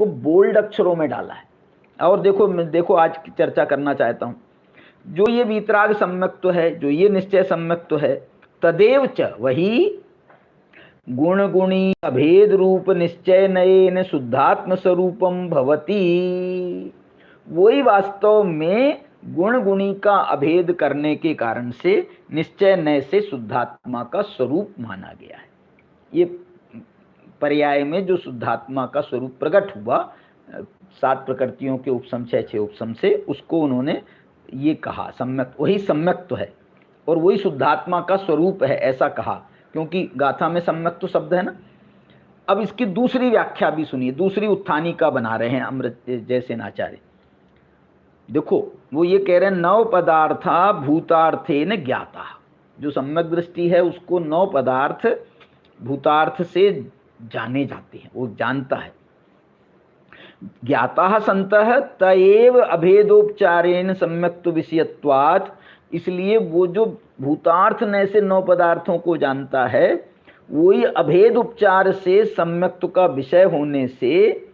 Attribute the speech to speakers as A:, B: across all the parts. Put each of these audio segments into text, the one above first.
A: इसको बोल्ड अक्षरों में डाला है। और देखो आज की चर्चा करना चाहता हूं, जो ये वीतराग सम्यक्त्व है, जो ये निश्चय सम्यक्त्व है, तदेव च वही गुण गुणी अभेद रूप निश्चय नयेन शुद्धात्म स्वरूपम भवति, वही वास्तव में गुण गुणी का अभेद करने के कारण से निश्चय नय से शुद्धात्मा का स्वरूप माना गया है। ये पर्याय में जो शुद्धात्मा का स्वरूप प्रकट हुआ 7 प्रकृतियों के उपसम 6 उपसम से, उसको उन्होंने ये कहा सम्यक, वही सम्यक्त्व है और वही शुद्धात्मा का स्वरूप है, ऐसा कहा, क्योंकि गाथा में सम्यक्त्व शब्द है ना। अब इसकी दूसरी व्याख्या भी सुनिए, दूसरी उत्थानी का बना रहे हैं अमृत जयसेनाचार्य। देखो वो ये कह रहे हैं, 9 पदार्था भूतार्थेन ज्ञाता। जो सम्यक दृष्टि है उसको 9 पदार्थ भूतार्थ से जाने जाते हैं, वो जानता है। ज्ञाता संतः तएव अभेदोपचारेण सम्यक्त्व विषयत्वात्, इसलिए वो जो भूतार्थ नय से 9 पदार्थों को जानता है, वही अभेद उपचार से सम्यक्त्व का विषय होने से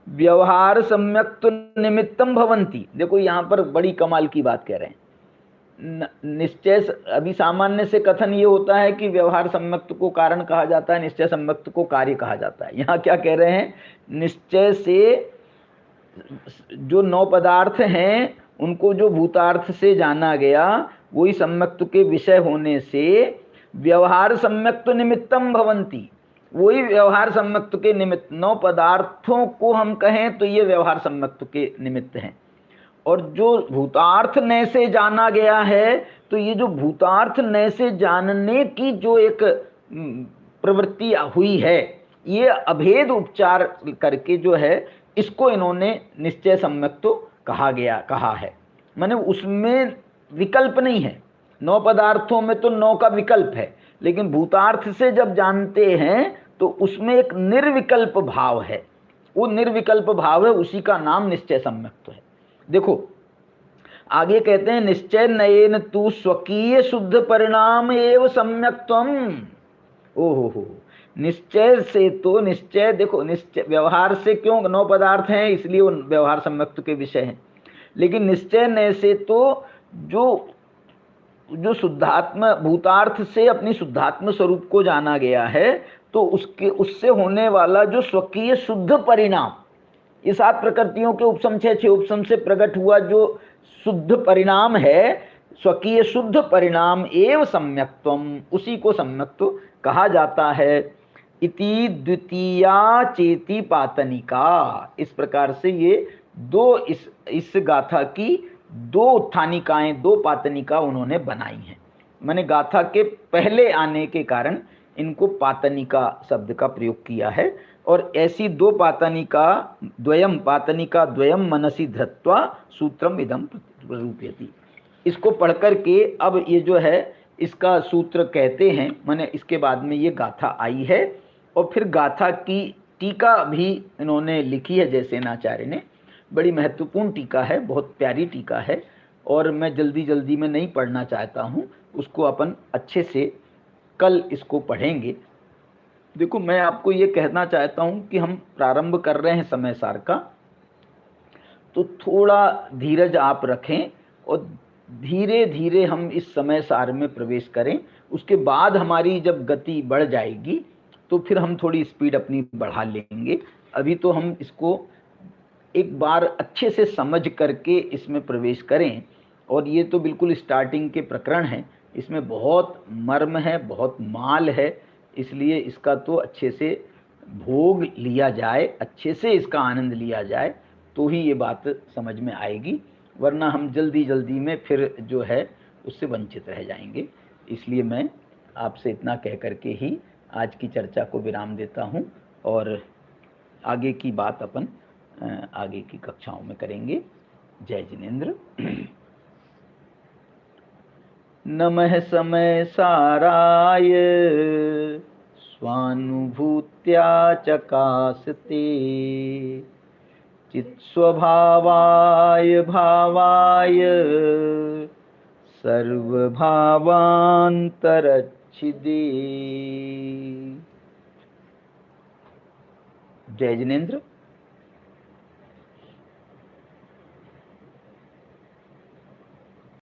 A: व्यवहार सम्यक्त्व निमित्तम भवन्ति। देखो यहाँ पर बड़ी कमाल की बात कह रहे हैं। निश्चय, अभी सामान्य से कथन ये होता है कि व्यवहार सम्यक्त्व को कारण कहा जाता है, निश्चय सम्यक्त्व को कार्य कहा जाता है। यहाँ क्या कह रहे हैं, निश्चय से जो 9 पदार्थ हैं उनको जो भूतार्थ से जाना गया, वही सम्यक्त्व के विषय होने से व्यवहार सम्यक्त्व निमित्तम भवन्ति, वही व्यवहार सम्यक्त्व के निमित्त। 9 पदार्थों को हम कहें तो ये व्यवहार सम्यक्त्व के निमित्त हैं। और जो भूतार्थ नय से जाना गया है, तो ये जो भूतार्थ नय से जानने की जो एक प्रवृत्ति हुई है, ये अभेद उपचार करके जो है, इसको इन्होंने निश्चय सम्यक्त्व कहा है। माने उसमें विकल्प नहीं है। 9 पदार्थों में तो 9 का विकल्प है, लेकिन भूतार्थ से जब जानते हैं तो उसमें एक निर्विकल्प भाव है। वो निर्विकल्प भाव है, उसी का नाम निश्चय सम्यक्त्व है। देखो आगे कहते हैं, निश्चय नयेन तू स्वकीय शुद्ध परिणाम एव सम्यक्त्वम। ओहो, निश्चय से तो निश्चय, देखो निश्चय व्यवहार से, क्यों 9 पदार्थ हैं इसलिए वो व्यवहार सम्यक्त्व के विषय हैं, लेकिन निश्चय नय से तो जो शुद्धात्म भूतार्थ से अपनी शुद्धात्म स्वरूप को जाना गया है, तो उससे होने वाला जो स्वकीय शुद्ध परिणाम, ये 7 प्रकृतियों के उपसम 6 उपसम से प्रकट हुआ जो शुद्ध परिणाम है, स्वकीय शुद्ध परिणाम एव सम्यक्त्वम, उसी को सम्यक्त्व कहा जाता है। इति द्वितीया चेति पातनिका। इस प्रकार से ये दो इस गाथा की 2 उत्थानिकाएं, 2 पातनिका उन्होंने बनाई हैं। मैंने गाथा के पहले आने के कारण इनको पातनिका शब्द का प्रयोग किया है। और ऐसी 2 पातनिका द्वयम मनसि धृत्वा सूत्रम इदम प्ररूपयति। इसको पढ़कर के अब ये जो है इसका सूत्र कहते हैं, माने इसके बाद में ये गाथा आई है। और फिर गाथा की टीका भी इन्होंने लिखी है जयसेनाचार्य ने, बड़ी महत्वपूर्ण टीका है, बहुत प्यारी टीका है, और मैं जल्दी में नहीं पढ़ना चाहता हूँ, उसको अपन अच्छे से कल इसको पढ़ेंगे। देखो मैं आपको ये कहना चाहता हूँ कि हम प्रारंभ कर रहे हैं समय सार का, तो थोड़ा धीरज आप रखें और धीरे धीरे हम इस समय सार में प्रवेश करें। उसके बाद हमारी जब गति बढ़ जाएगी तो फिर हम थोड़ी स्पीड अपनी बढ़ा लेंगे। अभी तो हम इसको एक बार अच्छे से समझ करके इसमें प्रवेश करें। और ये तो बिल्कुल स्टार्टिंग के प्रकरण हैं, इसमें बहुत मर्म है, बहुत माल है, इसलिए इसका तो अच्छे से भोग लिया जाए, अच्छे से इसका आनंद लिया जाए, तो ही ये बात समझ में आएगी, वरना हम जल्दी में फिर जो है उससे वंचित रह जाएंगे। इसलिए मैं आपसे इतना कह करके ही आज की चर्चा को विराम देता हूँ, और आगे की बात अपन आगे की कक्षाओं में करेंगे। जय जिनेन्द्र। नमः समय साराय स्वानुभूत्या चकासते चित्स्वभावाय भावाय सर्वभावान्तरच्छिदे। जय जिनेन्द्र।